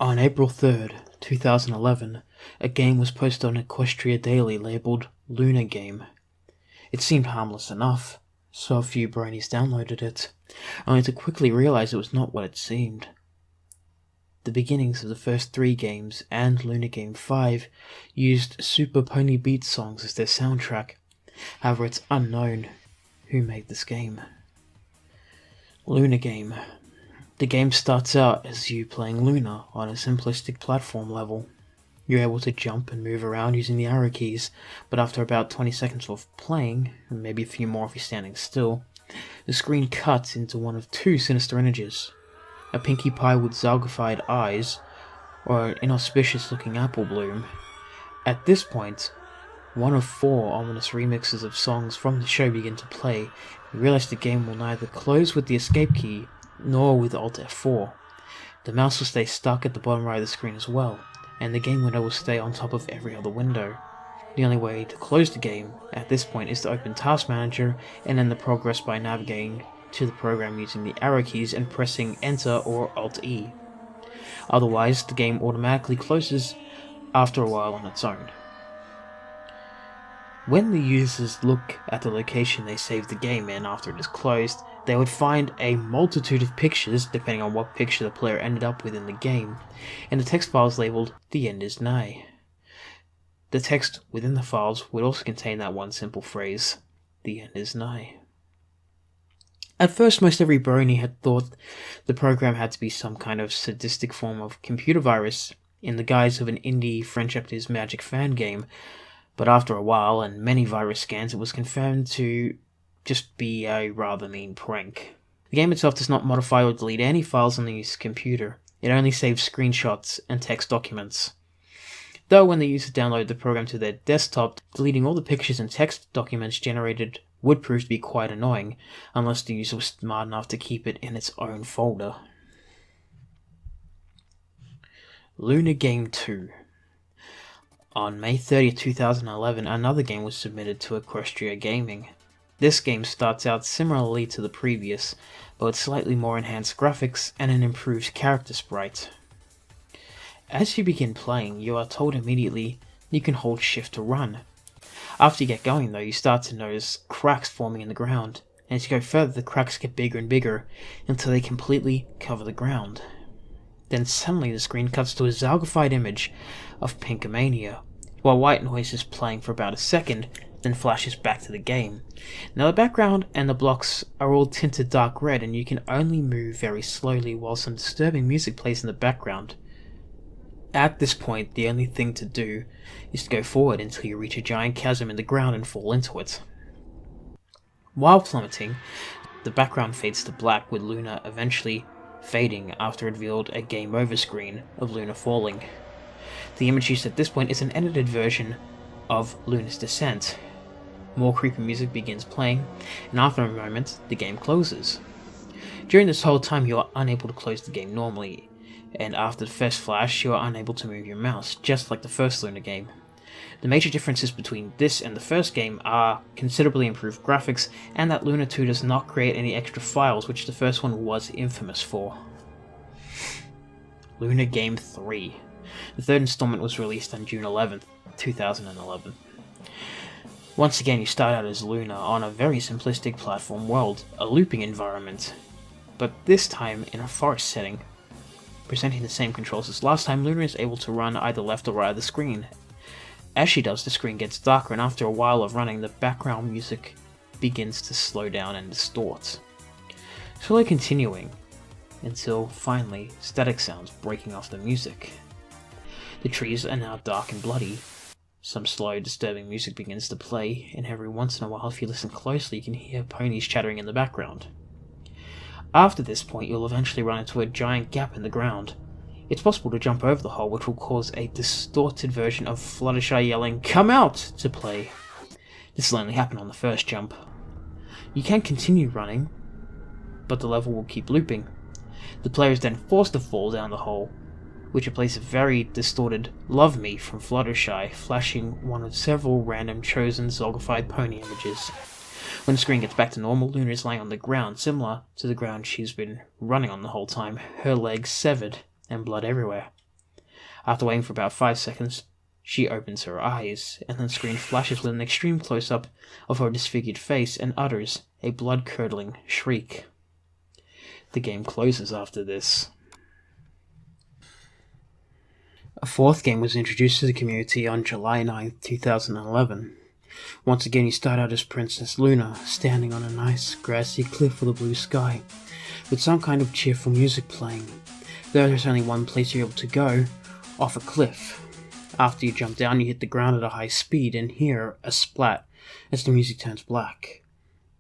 On April 3rd, 2011, a game was posted on Equestria Daily labelled Lunar Game. It seemed harmless enough, so a few bronies downloaded it, only to quickly realise it was not what it seemed. The beginnings of the first 3 games and Lunar Game 5 used Super Pony Beat songs as their soundtrack. However, it's unknown who made this game. Lunar Game. The game starts out as you playing Luna on a simplistic platform level. You're able to jump and move around using the arrow keys, but after about 20 seconds of playing, and maybe a few more if you're standing still, the screen cuts into one of 2 sinister images. A Pinkie Pie with zalgified eyes, or an inauspicious looking apple bloom. At this point, one of 4 ominous remixes of songs from the show begin to play. You realise the game will neither close with the escape key, nor with Alt F4. The mouse will stay stuck at the bottom right of the screen as well, and the game window will stay on top of every other window. The only way to close the game at this point is to open Task Manager and end the progress by navigating to the program using the arrow keys and pressing Enter or Alt E. Otherwise, the game automatically closes after a while on its own. When the users look at the location they saved the game in after it is closed, they would find a multitude of pictures, depending on what picture the player ended up with in the game, and the text files labelled "The End is Nigh." The text within the files would also contain that one simple phrase, "The End is Nigh." At first, most every brony had thought the program had to be some kind of sadistic form of computer virus in the guise of an indie French Actors Magic fan game, but after a while and many virus scans, it was confirmed to just be a rather mean prank. The game itself does not modify or delete any files on the user's computer. It only saves screenshots and text documents. Though when the user downloaded the program to their desktop, deleting all the pictures and text documents generated would prove to be quite annoying, unless the user was smart enough to keep it in its own folder. Lunar Game 2. On May 30, 2011, another game was submitted to Equestria Gaming. This game starts out similarly to the previous, but with slightly more enhanced graphics and an improved character sprite. As you begin playing, you are told immediately you can hold shift to run. After you get going though, you start to notice cracks forming in the ground, and as you go further the cracks get bigger and bigger until they completely cover the ground. Then suddenly the screen cuts to a zalgified image of Pinkomania, while white noise is playing for about a second, then flashes back to the game. Now the background and the blocks are all tinted dark red, and you can only move very slowly while some disturbing music plays in the background. At this point, the only thing to do is to go forward until you reach a giant chasm in the ground and fall into it. While plummeting, the background fades to black, with Luna eventually fading after it revealed a game over screen of Luna falling. The image used at this point is an edited version of Luna's descent. More creepy music begins playing, and after a moment, the game closes. During this whole time, you are unable to close the game normally, and after the first flash, you are unable to move your mouse, just like the first Lunar game. The major differences between this and the first game are considerably improved graphics, and that Luna 2 does not create any extra files, which the first one was infamous for. Lunar Game 3. The third installment was released on June 11th, 2011. Once again, you start out as Luna on a very simplistic platform world, a looping environment, but this time in a forest setting. Presenting the same controls as last time, Luna is able to run either left or right of the screen. As she does, the screen gets darker, and after a while of running, the background music begins to slow down and distort. Slowly continuing, until finally, static sounds breaking off the music. The trees are now dark and bloody. Some slow, disturbing music begins to play, and every once in a while, if you listen closely, you can hear ponies chattering in the background. After this point, you'll eventually run into a giant gap in the ground. It's possible to jump over the hole, which will cause a distorted version of Fluttershy yelling, "Come out!" to play. This will only happen on the first jump. You can continue running, but the level will keep looping. The player is then forced to fall down the hole, which plays a very distorted "Love Me" from Fluttershy, flashing one of several random chosen zolgified pony images. When the screen gets back to normal, Luna is lying on the ground, similar to the ground she's been running on the whole time, her legs severed, and blood everywhere. After waiting for about 5 seconds, she opens her eyes, and the screen flashes with an extreme close-up of her disfigured face and utters a blood-curdling shriek. The game closes after this. A fourth game was introduced to the community on July 9, 2011. Once again, you start out as Princess Luna, standing on a nice grassy cliff with a blue sky, with some kind of cheerful music playing. There is only one place you're able to go, off a cliff. After you jump down, you hit the ground at a high speed and hear a splat as the music turns black.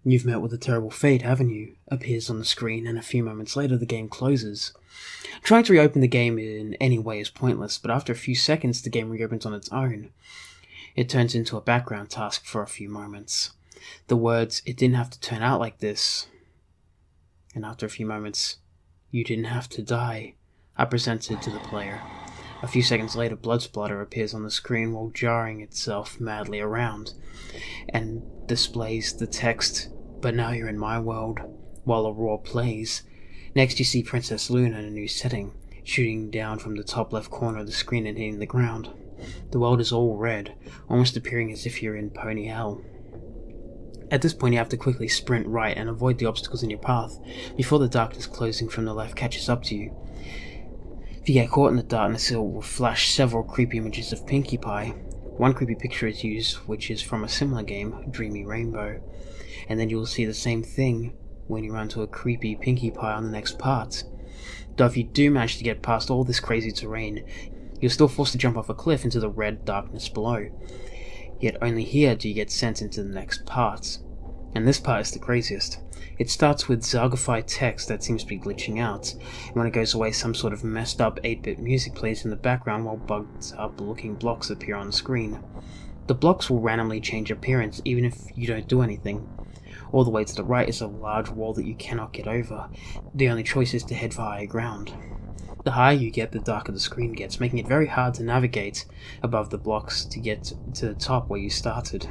You've met with a terrible fate, haven't you? Appears on the screen, and a few moments later the game closes. Trying to reopen the game in any way is pointless, but after a few seconds the game reopens on its own. It turns into a background task for a few moments. The words, "It didn't have to turn out like this," and after a few moments, "You didn't have to die," are presented to the player. A few seconds later, blood splatter appears on the screen while jarring itself madly around, and displays the text, "But now you're in my world," while a roar plays. Next you see Princess Luna in a new setting, shooting down from the top left corner of the screen and hitting the ground. The world is all red, almost appearing as if you're in pony hell. At this point you have to quickly sprint right and avoid the obstacles in your path, before the darkness closing from the left catches up to you. If you get caught in the darkness, it will flash several creepy images of Pinkie Pie. One creepy picture is used, which is from a similar game, Dreamy Rainbow, and then you will see the same thing when you run to a creepy Pinkie Pie on the next part. Though if you do manage to get past all this crazy terrain, you're still forced to jump off a cliff into the red darkness below. Yet only here do you get sent into the next part. And this part is the craziest. It starts with Zargified text that seems to be glitching out, and when it goes away some sort of messed up 8-bit music plays in the background while bugged up looking blocks appear on the screen. The blocks will randomly change appearance even if you don't do anything. All the way to the right is a large wall that you cannot get over. The only choice is to head for higher ground. The higher you get, the darker the screen gets, making it very hard to navigate above the blocks to get to the top where you started.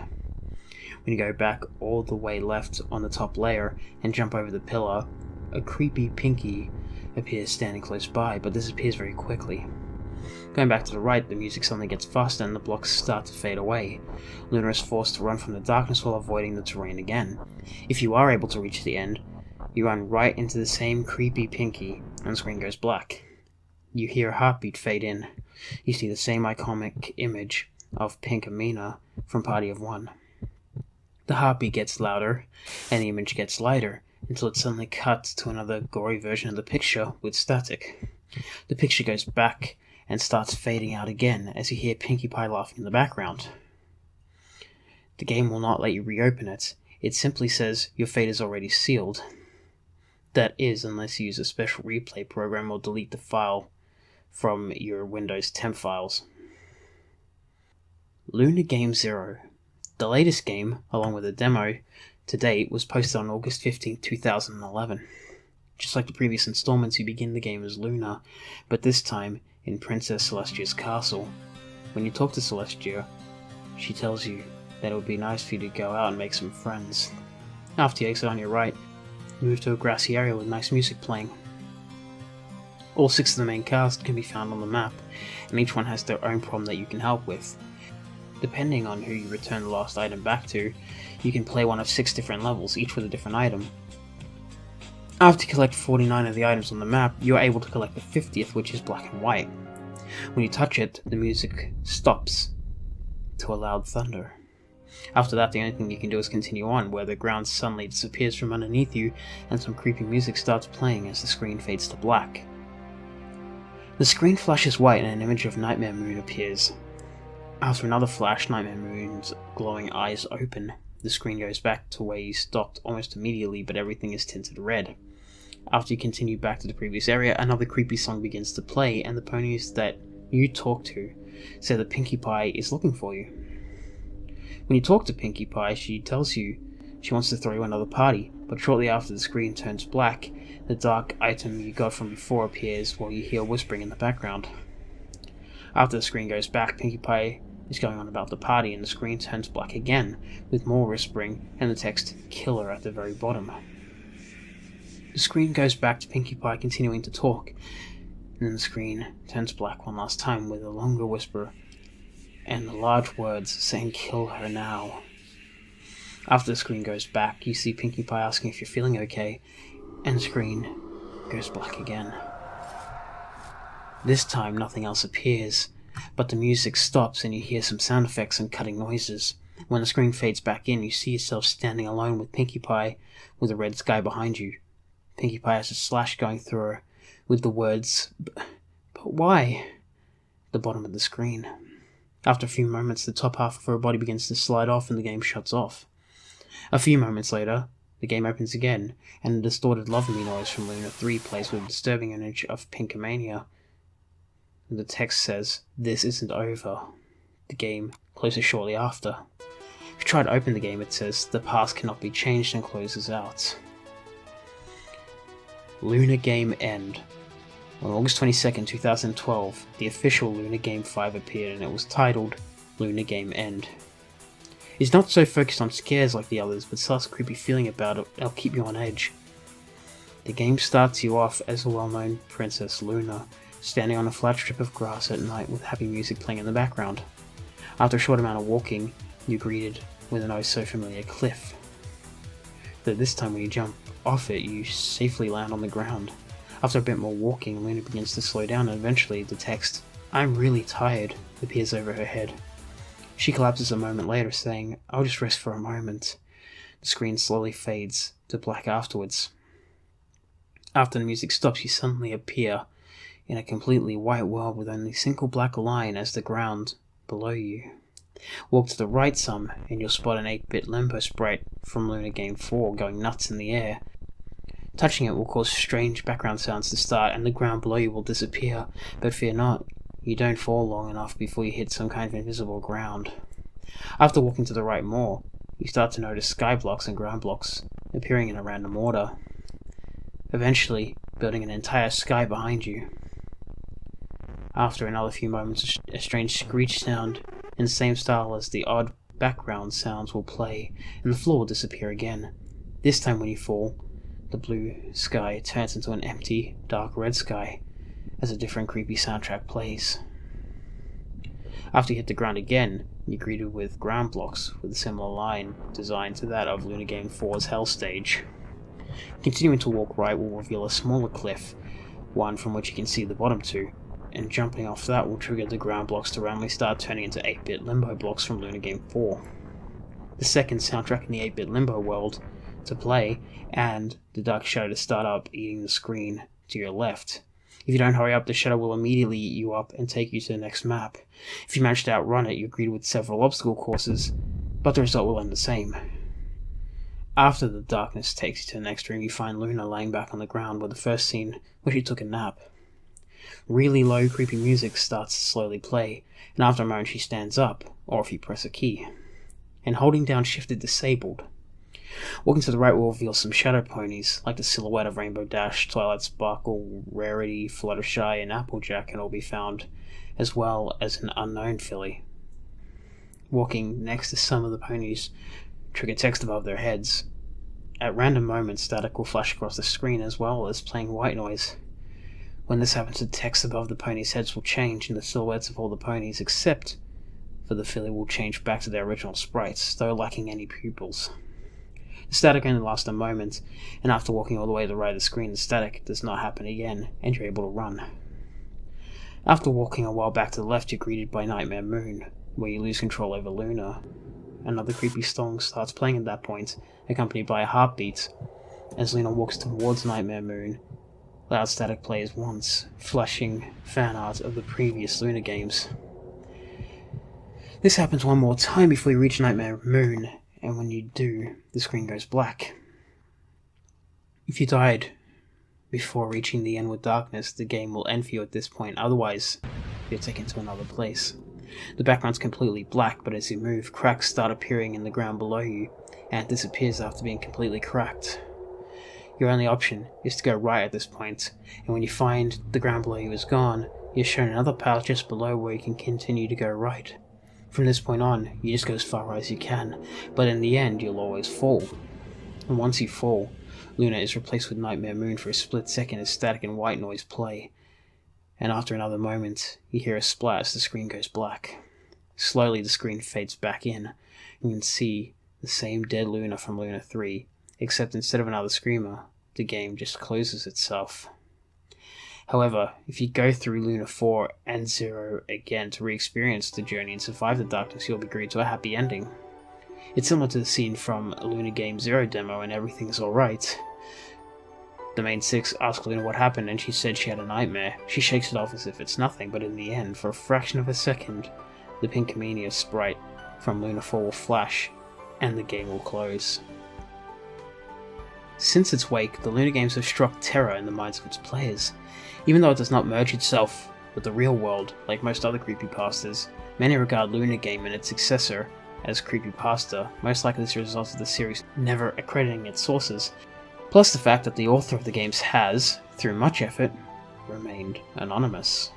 When you go back all the way left on the top layer and jump over the pillar, a creepy Pinkie appears standing close by, but disappears very quickly. Going back to the right, the music suddenly gets faster and the blocks start to fade away. Luna is forced to run from the darkness while avoiding the terrain again. If you are able to reach the end, you run right into the same creepy Pinkie, and the screen goes black. You hear a heartbeat fade in. You see the same iconic image of Pink Amina from Party of One. The heartbeat gets louder, and the image gets lighter, until it suddenly cuts to another gory version of the picture with static. The picture goes back and starts fading out again as you hear Pinkie Pie laughing in the background. The game will not let you reopen it. It simply says your fate is already sealed. That is, unless you use a special replay program or delete the file from your Windows temp files. Luna Game Zero. The latest game, along with a demo, to date was posted on August 15, 2011. Just like the previous installments, you begin the game as Luna, but this time in Princess Celestia's castle. When you talk to Celestia, she tells you that it would be nice for you to go out and make some friends. After you exit on your right, you move to a grassy area with nice music playing. All 6 of the main cast can be found on the map, and each one has their own problem that you can help with. Depending on who you return the last item back to, you can play one of 6 different levels, each with a different item. After you collect 49 of the items on the map, you are able to collect the 50th, which is black and white. When you touch it, the music stops to a loud thunder. After that, the only thing you can do is continue on, where the ground suddenly disappears from underneath you and some creepy music starts playing as the screen fades to black. The screen flashes white and an image of Nightmare Moon appears. After another flash, Nightmare Moon's glowing eyes open. The screen goes back to where you stopped almost immediately, but everything is tinted red. After you continue back to the previous area, another creepy song begins to play, and the ponies that you talk to say that Pinkie Pie is looking for you. When you talk to Pinkie Pie, she tells you she wants to throw you another party, but shortly after the screen turns black, the dark item you got from before appears while you hear whispering in the background. After the screen goes back, Pinkie Pie is going on about the party, and the screen turns black again, with more whispering and the text "Killer" at the very bottom. The screen goes back to Pinkie Pie continuing to talk, and then the screen turns black one last time with a longer whisper and the large words saying "kill her now." After the screen goes back, you see Pinkie Pie asking if you're feeling okay, and the screen goes black again. This time nothing else appears, but the music stops and you hear some sound effects and cutting noises. When the screen fades back in, you see yourself standing alone with Pinkie Pie with a red sky behind you. Pinkie Pie has a slash going through her with the words, "But why?" at the bottom of the screen. After a few moments, the top half of her body begins to slide off and the game shuts off. A few moments later, the game opens again, and the distorted Love Me noise from Luna 3 plays with a disturbing image of Pinkomania. The text says, "This isn't over." The game closes shortly after. If you try to open the game, it says, "The past cannot be changed," and closes out. Luna Game End. On August 22nd, 2012, the official Luna Game 5 appeared and it was titled Luna Game End. It's not so focused on scares like the others, but still has a creepy feeling about it that'll keep you on edge. The game starts you off as a well-known Princess Luna, standing on a flat strip of grass at night with happy music playing in the background. After a short amount of walking, you're greeted with an oh-so-familiar cliff. Though this time when you jump off it, you safely land on the ground. After a bit more walking, Luna begins to slow down and eventually the text, "I'm really tired," appears over her head. She collapses a moment later, saying, "I'll just rest for a moment." The screen slowly fades to black afterwards. After the music stops, you suddenly appear in a completely white world with only a single black line as the ground below you. Walk to the right some, and you'll spot an 8-bit limbo sprite from Luna Game 4 going nuts in the air. Touching it will cause strange background sounds to start, and the ground below you will disappear, but fear not, you don't fall long enough before you hit some kind of invisible ground. After walking to the right more, you start to notice sky blocks and ground blocks appearing in a random order, eventually building an entire sky behind you. After another few moments, a strange screech sound in the same style as the odd background sounds will play, and the floor will disappear again. This time when you fall, the blue sky turns into an empty, dark red sky as a different creepy soundtrack plays. After you hit the ground again, you're greeted with ground blocks with a similar line designed to that of Luna Game 4's Hell stage. Continuing to walk right will reveal a smaller cliff, one from which you can see the bottom two, and jumping off that will trigger the ground blocks to randomly start turning into 8-bit limbo blocks from Luna Game 4. The second soundtrack in the 8-bit limbo world to play, and the dark shadow to start up eating the screen to your left. If you don't hurry up, the shadow will immediately eat you up and take you to the next map. If you manage to outrun it, you're greeted with several obstacle courses, but the result will end the same. After the darkness takes you to the next room, you find Luna laying back on the ground with the first scene where she took a nap. Really low, creepy music starts to slowly play, and after a moment she stands up, or if you press a key, and holding down Shift is disabled. Walking to the right will reveal some shadow ponies, like the silhouette of Rainbow Dash, Twilight Sparkle, Rarity, Fluttershy, and Applejack can all be found, as well as an unknown filly. Walking next to some of the ponies trigger text above their heads. At random moments, static will flash across the screen as well as playing white noise. When this happens, the text above the ponies' heads will change and the silhouettes of all the ponies, except for the filly, will change back to their original sprites, though lacking any pupils. The static only lasts a moment, and after walking all the way to the right of the screen, the static does not happen again, and you're able to run. After walking a while back to the left, you're greeted by Nightmare Moon, where you lose control over Luna. Another creepy song starts playing at that point, accompanied by a heartbeat. As Luna walks towards Nightmare Moon, loud static plays once, flashing fan art of the previous Luna games. This happens one more time before you reach Nightmare Moon, and when you do, the screen goes black. If you died before reaching the end with darkness, the game will end for you at this point, otherwise you're taken to another place. The background's completely black, but as you move, cracks start appearing in the ground below you, and it disappears after being completely cracked. Your only option is to go right at this point, and when you find the ground below you is gone, you're shown another path just below where you can continue to go right. From this point on, you just go as far right as you can, but in the end you'll always fall. And once you fall, Luna is replaced with Nightmare Moon for a split second as static and white noise play, and after another moment, you hear a splat as the screen goes black. Slowly, the screen fades back in, and you can see the same dead Luna from Luna 3, except instead of another screamer, the game just closes itself. However, if you go through Luna 4 and 0 again to re-experience the journey and survive the darkness, you'll be greeted to a happy ending. It's similar to the scene from Luna Game 0 demo and everything's alright. Domain 6 asks Luna what happened and she said she had a nightmare. She shakes it off as if it's nothing, but in the end, for a fraction of a second, the Pinkamania sprite from Luna 4 will flash and the game will close. Since its wake, the Luna games have struck terror in the minds of its players. Even though it does not merge itself with the real world like most other creepypastas, many regard Luna Game and its successor as CreepyPasta, most likely as a result of the series never accrediting its sources, plus the fact that the author of the games has, through much effort, remained anonymous.